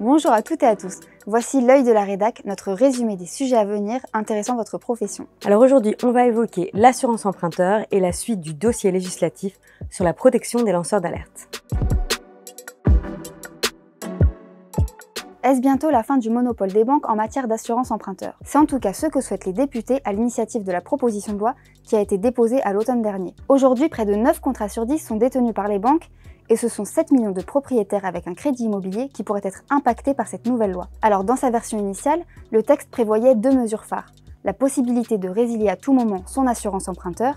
Bonjour à toutes et à tous, voici l'œil de la rédac, notre résumé des sujets à venir intéressant votre profession. Alors aujourd'hui, on va évoquer l'assurance emprunteur et la suite du dossier législatif sur la protection des lanceurs d'alerte. Est-ce bientôt la fin du monopole des banques en matière d'assurance emprunteur? C'est en tout cas ce que souhaitent les députés à l'initiative de la proposition de loi qui a été déposée à l'automne dernier. Aujourd'hui, près de 9 contrats sur 10 sont détenus par les banques et ce sont 7 millions de propriétaires avec un crédit immobilier qui pourraient être impactés par cette nouvelle loi. Alors dans sa version initiale, le texte prévoyait 2 mesures phares, la possibilité de résilier à tout moment son assurance emprunteur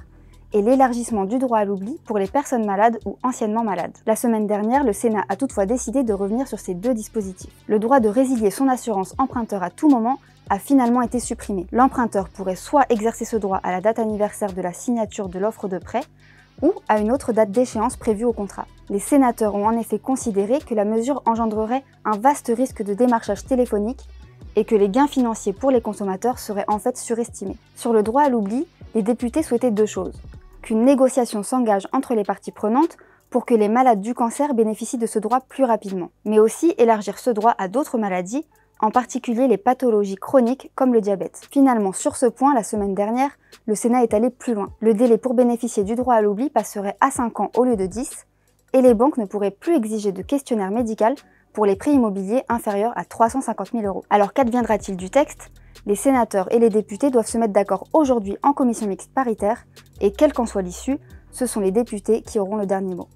et l'élargissement du droit à l'oubli pour les personnes malades ou anciennement malades. La semaine dernière, le Sénat a toutefois décidé de revenir sur ces deux dispositifs. Le droit de résilier son assurance emprunteur à tout moment a finalement été supprimé. L'emprunteur pourrait soit exercer ce droit à la date anniversaire de la signature de l'offre de prêt, ou à une autre date d'échéance prévue au contrat. Les sénateurs ont en effet considéré que la mesure engendrerait un vaste risque de démarchage téléphonique et que les gains financiers pour les consommateurs seraient en fait surestimés. Sur le droit à l'oubli, les députés souhaitaient deux choses. Qu'une négociation s'engage entre les parties prenantes pour que les malades du cancer bénéficient de ce droit plus rapidement, mais aussi élargir ce droit à d'autres maladies, en particulier les pathologies chroniques comme le diabète. Finalement, sur ce point, la semaine dernière, le Sénat est allé plus loin. Le délai pour bénéficier du droit à l'oubli passerait à 5 ans au lieu de 10, et les banques ne pourraient plus exiger de questionnaire médical pour les prêts immobiliers inférieurs à 350 000 €. Alors qu'adviendra-t-il du texte? Les sénateurs et les députés doivent se mettre d'accord aujourd'hui en commission mixte paritaire, et quelle qu'en soit l'issue, ce sont les députés qui auront le dernier mot.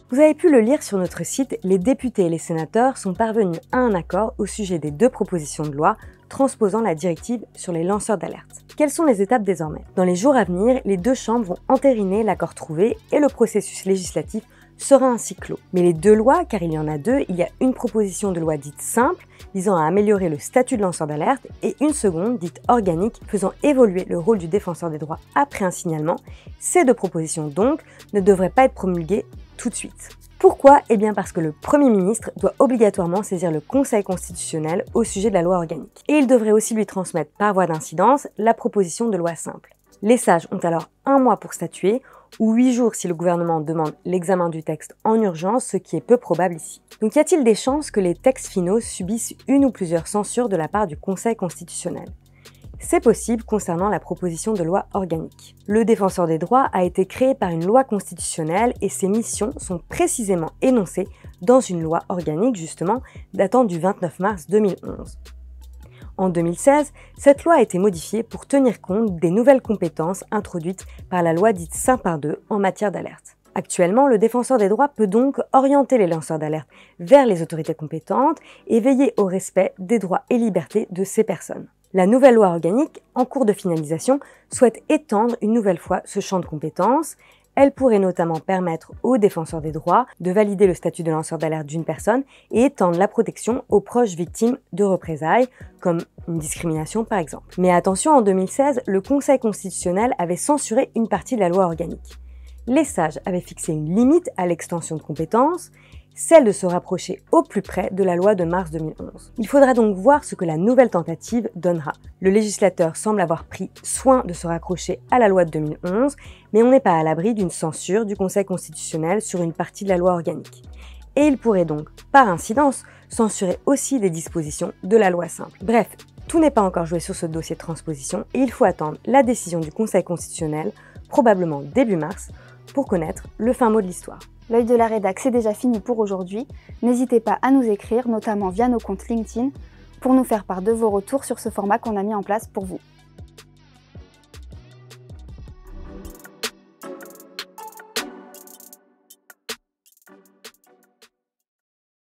Vous avez pu le lire sur notre site, les députés et les sénateurs sont parvenus à un accord au sujet des deux propositions de loi transposant la directive sur les lanceurs d'alerte. Quelles sont les étapes désormais? Dans les jours à venir, les deux chambres vont entériner l'accord trouvé et le processus législatif sera ainsi clos. Mais les deux lois, car il y en a deux, il y a une proposition de loi dite simple, visant à améliorer le statut de lanceur d'alerte, et une seconde, dite organique, faisant évoluer le rôle du défenseur des droits après un signalement. Ces deux propositions donc ne devraient pas être promulguées tout de suite. Pourquoi? Eh bien parce que le Premier ministre doit obligatoirement saisir le Conseil constitutionnel au sujet de la loi organique. Et il devrait aussi lui transmettre par voie d'incidence la proposition de loi simple. Les sages ont alors 1 mois pour statuer, ou 8 jours si le gouvernement demande l'examen du texte en urgence, ce qui est peu probable ici. Donc y a-t-il des chances que les textes finaux subissent une ou plusieurs censures de la part du Conseil constitutionnel? C'est possible concernant la proposition de loi organique. Le défenseur des droits a été créé par une loi constitutionnelle et ses missions sont précisément énoncées dans une loi organique justement datant du 29 mars 2011. En 2016, cette loi a été modifiée pour tenir compte des nouvelles compétences introduites par la loi dite Sapin II en matière d'alerte. Actuellement, le défenseur des droits peut donc orienter les lanceurs d'alerte vers les autorités compétentes et veiller au respect des droits et libertés de ces personnes. La nouvelle loi organique, en cours de finalisation, souhaite étendre une nouvelle fois ce champ de compétences. Elle pourrait notamment permettre aux défenseurs des droits de valider le statut de lanceur d'alerte d'une personne et étendre la protection aux proches victimes de représailles, comme une discrimination par exemple. Mais attention, en 2016, le Conseil constitutionnel avait censuré une partie de la loi organique. Les sages avaient fixé une limite à l'extension de compétences, celle de se rapprocher au plus près de la loi de mars 2011. Il faudra donc voir ce que la nouvelle tentative donnera. Le législateur semble avoir pris soin de se raccrocher à la loi de 2011, mais on n'est pas à l'abri d'une censure du Conseil constitutionnel sur une partie de la loi organique. Et il pourrait donc, par incidence, censurer aussi des dispositions de la loi simple. Bref, tout n'est pas encore joué sur ce dossier de transposition et il faut attendre la décision du Conseil constitutionnel, probablement début mars, pour connaître le fin mot de l'histoire. L'œil de la rédac, c'est déjà fini pour aujourd'hui. N'hésitez pas à nous écrire, notamment via nos comptes LinkedIn, pour nous faire part de vos retours sur ce format qu'on a mis en place pour vous.